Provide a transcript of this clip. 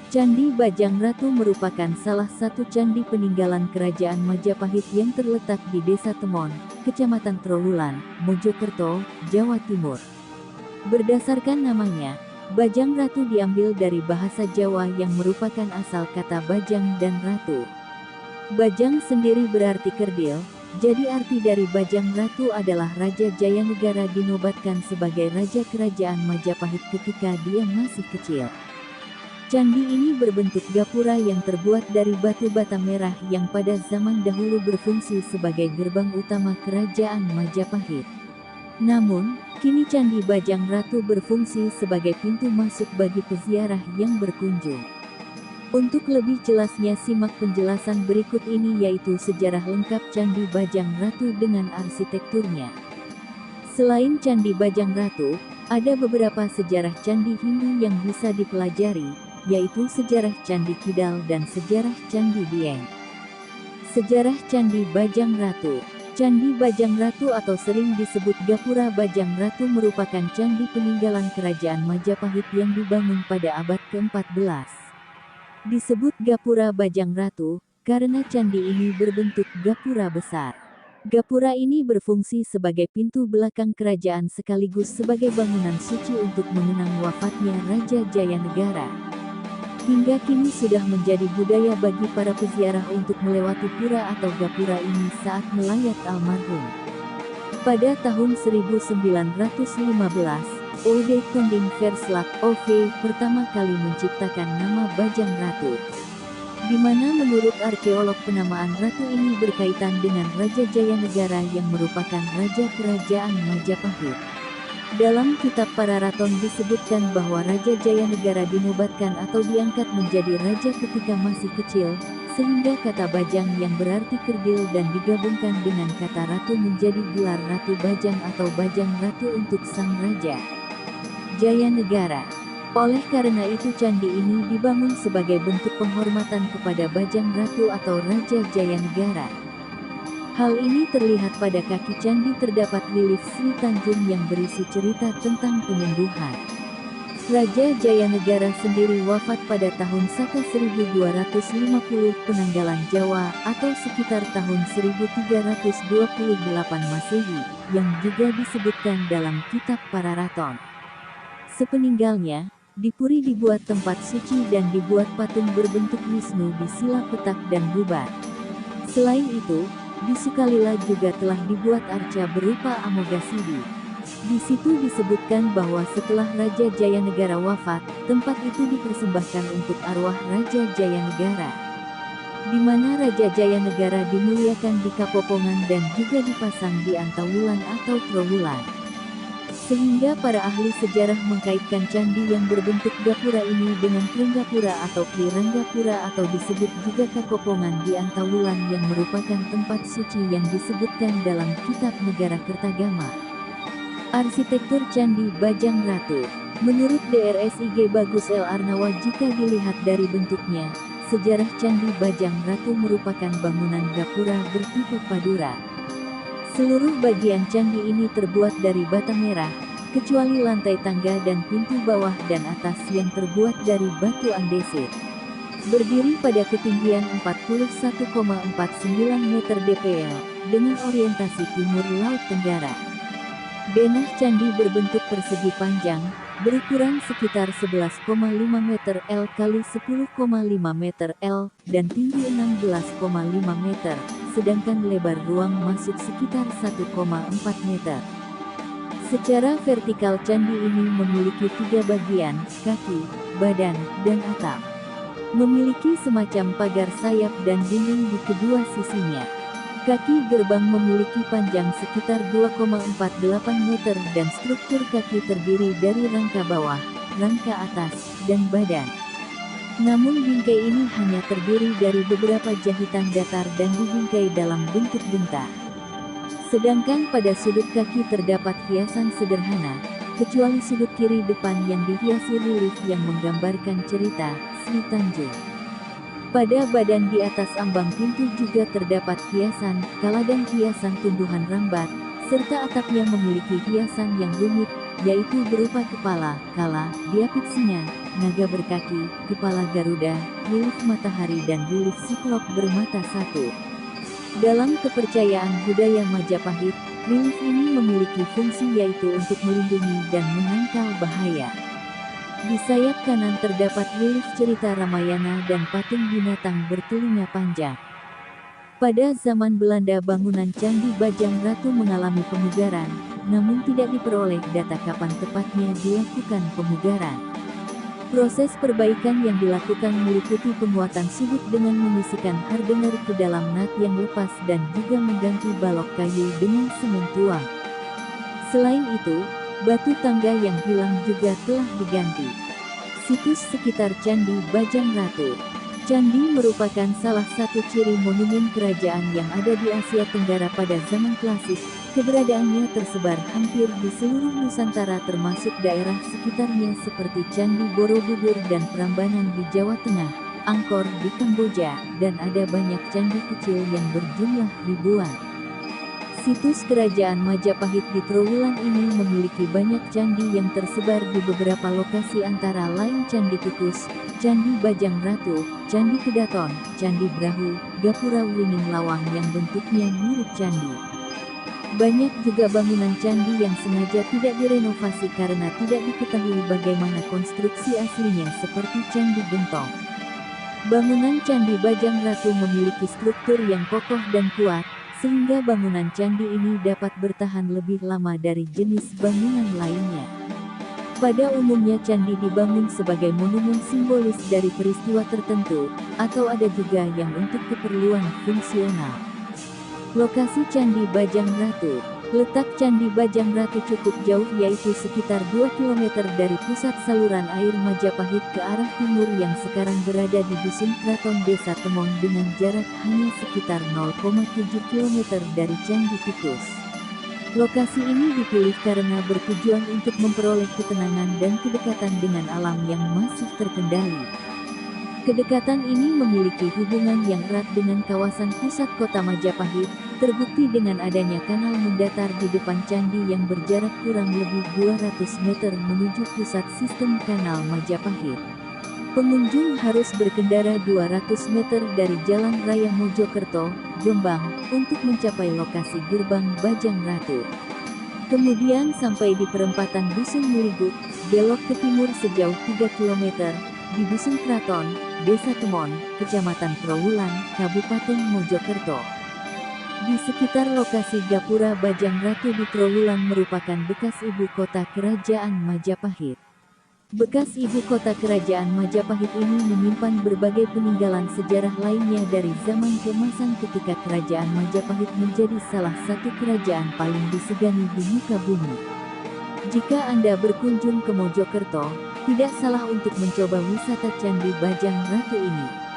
Candi Bajang Ratu merupakan salah satu candi peninggalan Kerajaan Majapahit yang terletak di Desa Temon, Kecamatan Trowulan, Mojokerto, Jawa Timur. Berdasarkan namanya, Bajang Ratu diambil dari bahasa Jawa yang merupakan asal kata bajang dan ratu. Bajang sendiri berarti kerdil, jadi arti dari Bajang Ratu adalah Raja Jayanegara dinobatkan sebagai Raja Kerajaan Majapahit ketika dia masih kecil. Candi ini berbentuk gapura yang terbuat dari batu bata merah yang pada zaman dahulu berfungsi sebagai gerbang utama Kerajaan Majapahit. Namun, kini Candi Bajang Ratu berfungsi sebagai pintu masuk bagi peziarah yang berkunjung. Untuk lebih jelasnya simak penjelasan berikut ini, yaitu sejarah lengkap Candi Bajang Ratu dengan arsitekturnya. Selain Candi Bajang Ratu, ada beberapa sejarah candi Hindu yang bisa dipelajari, yaitu sejarah Candi Kidal dan sejarah Candi Dieng. Sejarah Candi Bajang Ratu. Candi Bajang Ratu atau sering disebut Gapura Bajang Ratu merupakan candi peninggalan Kerajaan Majapahit yang dibangun pada abad ke-14. Disebut Gapura Bajang Ratu, karena candi ini berbentuk gapura besar. Gapura ini berfungsi sebagai pintu belakang kerajaan sekaligus sebagai bangunan suci untuk mengenang wafatnya Raja Jayanegara. Hingga kini sudah menjadi budaya bagi para peziarah untuk melewati pura atau gapura ini saat melayat almarhum. Pada tahun 1915, Ode Konding Verslak OV pertama kali menciptakan nama Bajang Ratu, di mana menurut arkeolog penamaan ratu ini berkaitan dengan Raja Jayanegara yang merupakan Raja Kerajaan Majapahit. Dalam kitab Pararaton disebutkan bahwa Raja Jayanegara dinobatkan atau diangkat menjadi raja ketika masih kecil, sehingga kata Bajang yang berarti kerdil dan digabungkan dengan kata ratu menjadi gelar Ratu Bajang atau Bajang Ratu untuk sang Raja Jayanegara. Oleh karena itu candi ini dibangun sebagai bentuk penghormatan kepada Bajang Ratu atau Raja Jayanegara. Hal ini terlihat pada kaki candi terdapat relief Sri Tanjung yang berisi cerita tentang penyembuhan. Raja Jayanegara sendiri wafat pada tahun Saka 1250 Penanggalan Jawa atau sekitar tahun 1328 Masehi, yang juga disebutkan dalam kitab Pararaton. Sepeninggalnya, di Puri dibuat tempat suci dan dibuat patung berbentuk Wisnu di Sila Petak dan Bubar. Selain itu, di Sukalila juga telah dibuat arca berupa Amoghasiddhi. Di situ disebutkan bahwa setelah Raja Jayanegara wafat, tempat itu dipersembahkan untuk arwah Raja Jayanegara, di mana Raja Jayanegara dimuliakan di Kapopongan dan juga dipasang di Antawulan atau Trowulan. Sehingga para ahli sejarah mengkaitkan candi yang berbentuk gapura ini dengan Krenggapura atau Kliranggapura atau disebut juga Kakopongan di Antawulan yang merupakan tempat suci yang disebutkan dalam kitab Negara Kertagama. Arsitektur Candi Bajang Ratu. Menurut DRSIG Bagus L. Arnawa, jika dilihat dari bentuknya, sejarah Candi Bajang Ratu merupakan bangunan gapura bertipe Padura. Seluruh bagian candi ini terbuat dari bata merah, kecuali lantai tangga dan pintu bawah dan atas yang terbuat dari batu andesit. Berdiri pada ketinggian 41,49 meter DPL, dengan orientasi timur laut tenggara. Denah candi berbentuk persegi panjang, berukuran sekitar 11,5 meter L kali 10,5 meter L, dan tinggi 16,5 meter. Sedangkan lebar ruang masuk sekitar 1,4 meter. Secara vertikal candi ini memiliki 3 bagian, kaki, badan, dan atap. Memiliki semacam pagar sayap dan dinding di kedua sisinya. Kaki gerbang memiliki panjang sekitar 2,48 meter dan struktur kaki terdiri dari rangka bawah, rangka atas, dan badan. Namun bingkai ini hanya terdiri dari beberapa jahitan datar dan dibingkai dalam bentuk genta. Sedangkan pada sudut kaki terdapat hiasan sederhana, kecuali sudut kiri depan yang dihiasi relief yang menggambarkan cerita Sri Tanjung. Pada badan di atas ambang pintu juga terdapat hiasan kala dan hiasan tumbuhan rambat, serta atapnya memiliki hiasan yang rumit, yaitu berupa kepala, kala, diapit singa, naga berkaki, kepala Garuda, relief matahari dan relief siklop bermata satu. Dalam kepercayaan budaya Majapahit, relief ini memiliki fungsi yaitu untuk melindungi dan menangkal bahaya. Di sayap kanan terdapat relief cerita Ramayana dan patung binatang bertelinga panjang. Pada zaman Belanda bangunan Candi Bajang Ratu mengalami pemugaran, namun tidak diperoleh data kapan tepatnya dilakukan pemugaran. Proses perbaikan yang dilakukan meliputi penguatan sudut dengan mengisikan hardener ke dalam nut yang lepas dan juga mengganti balok kayu dengan semen tua. Selain itu, batu tangga yang hilang juga telah diganti. Situs sekitar Candi Bajang Ratu. Candi merupakan salah satu ciri monumen kerajaan yang ada di Asia Tenggara pada zaman klasik. Keberadaannya tersebar hampir di seluruh Nusantara termasuk daerah sekitarnya seperti Candi Borobudur dan Prambanan di Jawa Tengah, Angkor di Kamboja, dan ada banyak candi kecil yang berjumlah ribuan. Situs Kerajaan Majapahit di Trowulan ini memiliki banyak candi yang tersebar di beberapa lokasi antara lain Candi Kukus, Candi Bajang Ratu, Candi Kedaton, Candi Brahu, Gapura Wringin Lawang yang bentuknya mirip candi. Banyak juga bangunan candi yang sengaja tidak direnovasi karena tidak diketahui bagaimana konstruksi aslinya seperti Candi Gentong. Bangunan Candi Bajang Ratu memiliki struktur yang kokoh dan kuat, sehingga bangunan candi ini dapat bertahan lebih lama dari jenis bangunan lainnya. Pada umumnya candi dibangun sebagai monumen simbolis dari peristiwa tertentu, atau ada juga yang untuk keperluan fungsional. Lokasi Candi Bajang Ratu. Letak Candi Bajang Ratu cukup jauh yaitu sekitar 2 km dari pusat saluran air Majapahit ke arah timur yang sekarang berada di Dusun Kraton Desa Temon dengan jarak hanya sekitar 0,7 km dari Candi Kukus. Lokasi ini dipilih karena bertujuan untuk memperoleh ketenangan dan kedekatan dengan alam yang masih terkendali. Kedekatan ini memiliki hubungan yang erat dengan kawasan pusat kota Majapahit, terbukti dengan adanya kanal mendatar di depan candi yang berjarak kurang lebih 200 meter menuju pusat sistem kanal Majapahit. Pengunjung harus berkendara 200 meter dari Jalan Raya Mojokerto, Jombang, untuk mencapai lokasi gerbang Bajang Ratu. Kemudian sampai di perempatan Dusun Muliguk, belok ke timur sejauh 3 km, di Dusun Kraton, Desa Temon, Kecamatan Trowulan, Kabupaten Mojokerto. Di sekitar lokasi Gapura Bajang Ratu di Trowulan merupakan bekas ibu kota Kerajaan Majapahit. Bekas ibu kota Kerajaan Majapahit ini menyimpan berbagai peninggalan sejarah lainnya dari zaman keemasan ketika Kerajaan Majapahit menjadi salah satu kerajaan paling disegani di muka bumi. Jika Anda berkunjung ke Mojokerto, tidak salah untuk mencoba wisata Candi Bajang Ratu ini.